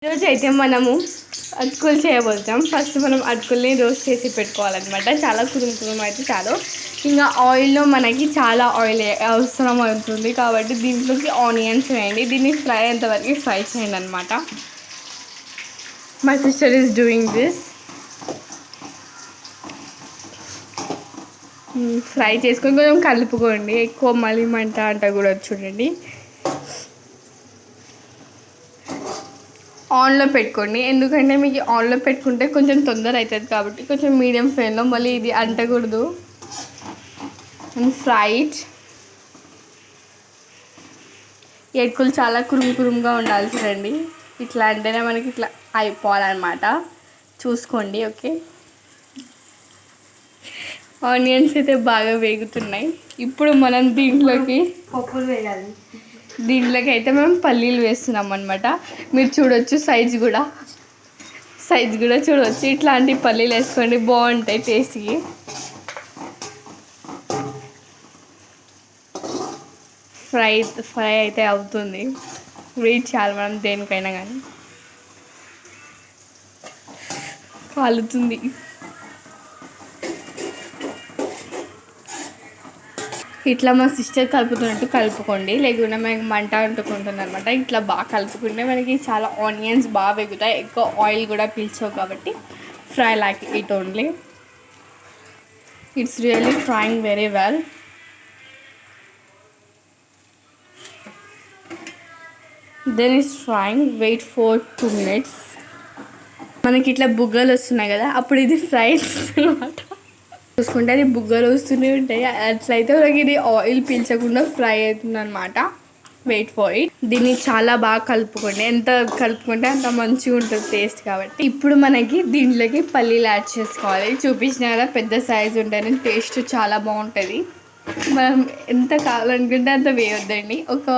ఈరోజు అయితే మనము అటుకులు చేయబోతాం. ఫస్ట్ మనం అటుకుల్ని రోస్ట్ చేసి పెట్టుకోవాలన్నమాట. చాలా కురుము అయితే చాలు. ఇంకా ఆయిల్లో మనకి చాలా ఆయిల్ అవసరం అవుతుంది కాబట్టి దీంట్లోకి ఆనియన్స్ వేయండి. దీన్ని ఫ్రై అయ్యేంతవరకు ఫ్రై చేయండి అనమాట. My sister is doing this. Fry చేసుకొని కొంచెం కలుపుకోండి. ఎక్కువ మళ్ళీ మంట అంట కూడా చూడండి. ఆన్లో పెట్టుకోండి, ఎందుకంటే మీకు ఆన్లో పెట్టుకుంటే కొంచెం తొందర అవుతుంది కాబట్టి కొంచెం మీడియం ఫ్లేమ్లో, మళ్ళీ ఇది అంటకూడదు. అండ్ ఫ్రైట్ ఎటుకులు చాలా కురుముగా ఉండాలి చూడండి. ఇట్లా అంటేనే మనకి ఇట్లా అయిపోవాలన్నమాట. చూసుకోండి. ఓకే, ఆనియన్స్ అయితే బాగా వేగుతున్నాయి. ఇప్పుడు మనం దీంట్లోకి పప్పులు వేయాలి. దీంట్లోకి అయితే మనం పల్లీలు వేస్తున్నాం అనమాట. మీరు చూడొచ్చు, సైజ్ కూడా చూడవచ్చు. ఇట్లాంటి పల్లీలు వేసుకోండి, బాగుంటాయి టేస్ట్కి. ఫ్రై అయితే అవుతుంది. వెయిట్ చేయాలి మనం దేనికైనా కానీ. కాలుతుంది. ఇట్లా మా సిస్టర్ కలుపుతున్నట్టు కలుపుకోండి, లేకుంటే మనకి మంట అంటుకుంటుంది అనమాట. ఇట్లా బాగా కలుపుకుంటే మనకి చాలా ఆనియన్స్ బాగా వేగుతాయి. ఎక్కువ ఆయిల్ కూడా పీల్చవు కాబట్టి fry like it only. It's really frying very well. Then it's frying. Wait for 2 minutes. మనకి ఇట్లా బుగ్గలు వస్తున్నాయి కదా, అప్పుడు ఇది ఫ్రై అనమాట. చూసుకుంటే అది బుగ్గలు వస్తూనే ఉంటాయి. అట్లయితే మనకి ఇది ఆయిల్ పీల్చకుండా ఫ్రై అవుతుంది అనమాట. Wait for it. దీన్ని చాలా బాగా కలుపుకోండి. ఎంత కలుపుకుంటే అంత మంచిగా ఉంటుంది టేస్ట్ కాబట్టి. ఇప్పుడు మనకి దీంట్లోకి పల్లీలు యాడ్ చేసుకోవాలి. చూపించిన కదా, పెద్ద సైజు ఉంటాయి, టేస్ట్ చాలా బాగుంటుంది. మనం ఎంత కావాలనుకుంటే అంత వేయొద్దండి. ఒక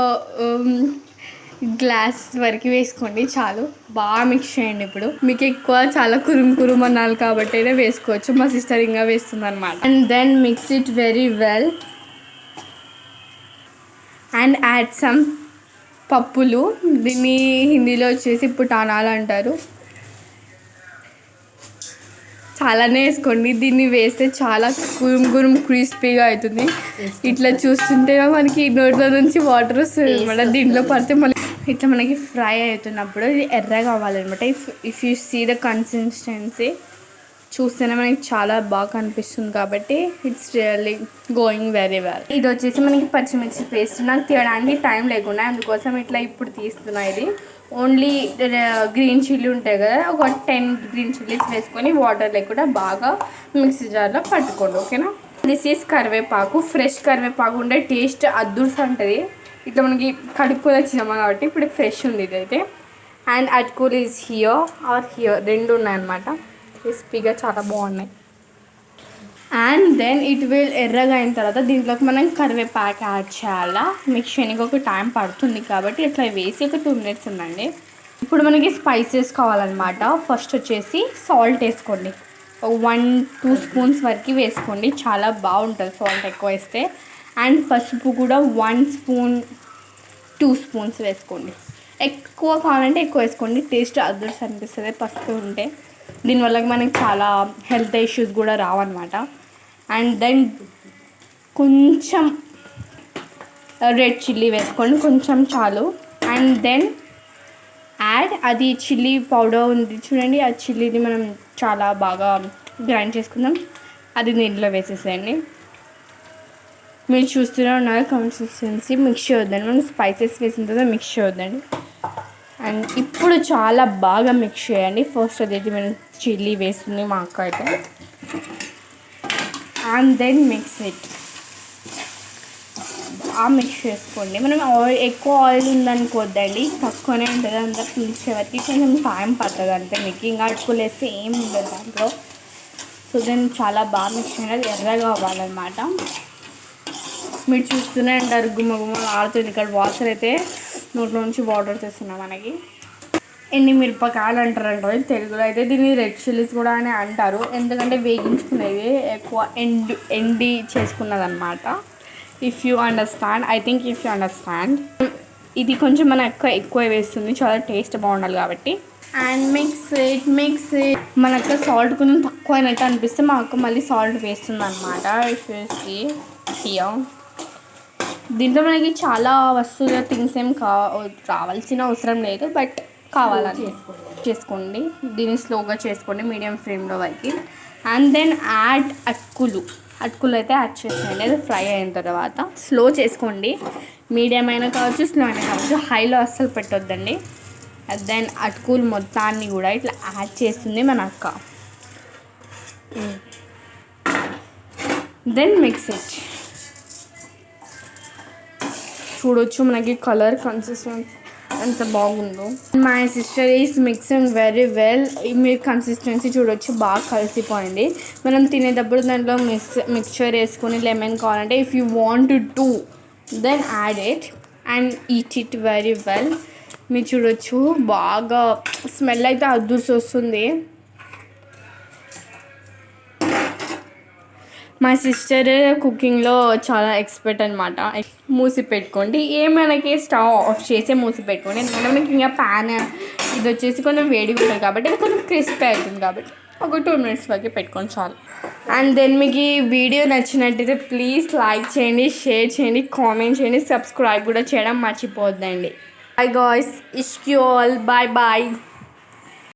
గ్లాస్ వరకు వేసుకోండి చాలు. బాగా మిక్స్ చేయండి. ఇప్పుడు మీకు ఎక్కువ చాలా కురుము అనాలి కాబట్టి అయితే వేసుకోవచ్చు. మా సిస్టర్ ఇంకా వేస్తుంది అనమాట. And then mix it very well and add some పప్పులు. దీన్ని హిందీలో వచ్చేసి పుటానాలు అంటారు. చాలానే వేసుకోండి. దీన్ని వేస్తే చాలా కురుము క్రిస్పీగా అవుతుంది. ఇట్లా చూస్తుంటే మనకి నోట్లో నుంచి వాటర్ వస్తుంది అనమాట. దీంట్లో పడితే మళ్ళీ ఇట్లా మనకి ఫ్రై అవుతున్నప్పుడు ఇది ఎర్రగా అవ్వాలన్నమాట. If you see the consistency చూస్తేనే మనకి చాలా బాగా కనిపిస్తుంది కాబట్టి it's really going very well. ఇది వచ్చేసి మనకి పచ్చిమిర్చి పేస్ట్. నాకు తీయడానికి టైం లేకుండా అందుకోసం ఇట్లా ఇప్పుడు తీస్తున్నా. ఇది ఓన్లీ గ్రీన్ చిల్లీ ఉంటాయి కదా, ఒక 10 గ్రీన్ చిల్లీస్ వేసుకొని వాటర్ లేకుండా బాగా మిక్సీ జార్లో పట్టుకోండి. ఓకేనా. దిస్ ఈజ్ కరివేపాకు. ఫ్రెష్ కరివేపాకు ఉండే టేస్ట్ అద్దుర్స్ ఉంటుంది. ఇట్లా మనకి కడుక్కొని వచ్చినామా కాబట్టి ఇప్పుడు ఫ్రెష్ ఉంది ఇదైతే. అండ్ అటుకులు ఈజ్ హియర్ రెండు ఉన్నాయన్నమాట. క్రిస్పీగా చాలా బాగున్నాయి. అండ్ దెన్ ఇట్ విల్ ఎర్రగా అయిన తర్వాత దీంట్లోకి మనం కరివేపాకు యాడ్ చేయాలా. మిక్స్ చేయడానికి ఒక టైం పడుతుంది కాబట్టి ఇట్లా వేసి ఒక 2 minutes ఉందండి. ఇప్పుడు మనకి స్పైసెస్ కావాలన్నమాట. ఫస్ట్ వచ్చేసి సాల్ట్ వేసుకోండి. 1-2 spoons వరకు వేసుకోండి, చాలా బాగుంటుంది సాల్ట్ ఎక్కువ వేస్తే. అండ్ పసుపు కూడా 1 spoon 2 spoons వేసుకోండి. ఎక్కువ కావాలంటే ఎక్కువ వేసుకోండి, టేస్ట్ అదర్స్ అనిపిస్తుంది పసుపు ఉంటే. దీనివల్ల మనకి చాలా హెల్త్ ఇష్యూస్ కూడా రావన్నమాట. అండ్ దెన్ కొంచెం రెడ్ చిల్లీ వేసుకోండి, కొంచెం చాలు. అండ్ దెన్ యాడ్ అది చిల్లీ పౌడర్ ఉంది చూడండి, ఆ చిల్లీని మనం చాలా బాగా గ్రైండ్ చేసుకుందాం. అది దీంట్లో వేసేసేయండి. మీరు చూస్తూనే ఉన్నారు కన్సిస్టెన్సీ. మిక్స్ చేయొద్దండి, మనం స్పైసెస్ వేసిన తర్వాత మిక్స్ చేయొద్దండి. అండ్ ఇప్పుడు చాలా బాగా మిక్స్ చేయండి. ఫస్ట్ అదైతే మనం చిల్లీ వేస్తుంది మా అక్క అయితే. And then mix it. బాగా మిక్స్ చేసుకోండి. మనం ఎక్కువ ఆయిల్ ఉందనుకోద్దండి, తక్కువనే ఉంటుంది. అంతా పీల్చే వరకు కొంచెం టైం పడుతుంది అంతే. మీకు ఇంకా అటుకులు వేస్తే ఏం ఉండదు దాంట్లో. సో దెన్ చాలా బాగా మిక్స్ చేయాలి. ఎర్రగా అవ్వాలన్నమాట. మీరు చూస్తూనే అంటారు గుమ్మ ఆడుతుంది. ఇక్కడ వాటర్ అయితే నోట్లో నుంచి వాటర్ తెస్తున్నాం మనకి. ఎండి మిరపకాయలు అంటారంట తెలుగులో అయితే. దీన్ని రెడ్ చిల్లీస్ కూడా అని అంటారు, ఎందుకంటే వేగించుకునేవి ఎక్కువ ఎండి చేసుకున్నది అనమాట. If you understand, I think if you understand. ఇది కొంచెం మన ఎక్కువ వేస్తుంది, చాలా టేస్ట్ బాగుండాలి కాబట్టి. అండ్ మిక్స్ ఇట్ మన అక్క సాల్ట్ కొంచెం తక్కువ అయినట్టు అనిపిస్తే మా అక్క మళ్ళీ సాల్ట్ వేస్తుంది అనమాట. దీంట్లో మనకి చాలా వస్తువుల థింగ్స్ ఏం రావాల్సిన అవసరం లేదు, బట్ కావాలని చేసుకోండి. దీన్ని స్లోగా చేసుకోండి మీడియం ఫ్లేమ్లో వరకు. అండ్ దెన్ యాడ్ అటుకులు అయితే యాడ్ చేసేయండి. అది ఫ్రై అయిన తర్వాత స్లో చేసుకోండి. మీడియం అయినా కావచ్చు, స్లో అయినా కావచ్చు, హైలో అస్సలు పెట్టొద్దండి. అండ్ దెన్ అటుకులు మొత్తాన్ని కూడా ఇట్లా యాడ్ చేస్తుంది మన అక్క. Then mix it. చూడొచ్చు మనకి కలర్ కన్సిస్టెన్సీ ఎంత బాగుందో. My sister is mixing very well. మీరు కన్సిస్టెన్సీ చూడొచ్చు, బాగా కలిసిపోయింది. మనం తినేటప్పుడు దాంట్లో మిక్చర్ వేసుకొని లెమన్ కావాలంటే if you want to then add it and eat it very well. మీరు చూడొచ్చు బాగా స్మెల్ అయితే అదుర్స్ వస్తుంది. మా సిస్టర్ కుకింగ్లో చాలా ఎక్స్పర్ట్ అనమాట. మూసి పెట్టుకోండి, ఏమైనాకి స్టవ్ ఆఫ్ చేసి మూసి పెట్టుకోండి. ఎందుకంటే మీకు ఇంకా ప్యాన్ ఇది వచ్చేసి కొంచెం వేడిగా ఉంటుంది కాబట్టి అది కొంచెం క్రిస్పీ అవుతుంది కాబట్టి ఒక 2 minutes వరకు పెట్టుకోండి చాలు. అండ్ దెన్ మీకు ఈ వీడియో నచ్చినట్టయితే ప్లీజ్ లైక్ చేయండి, షేర్ చేయండి, కామెంట్ చేయండి, సబ్స్క్రైబ్ కూడా చేయడం మర్చిపోద్దండి. బై గాయ్స్, ఇష్క్ యూ ఆల్, బాయ్ బాయ్.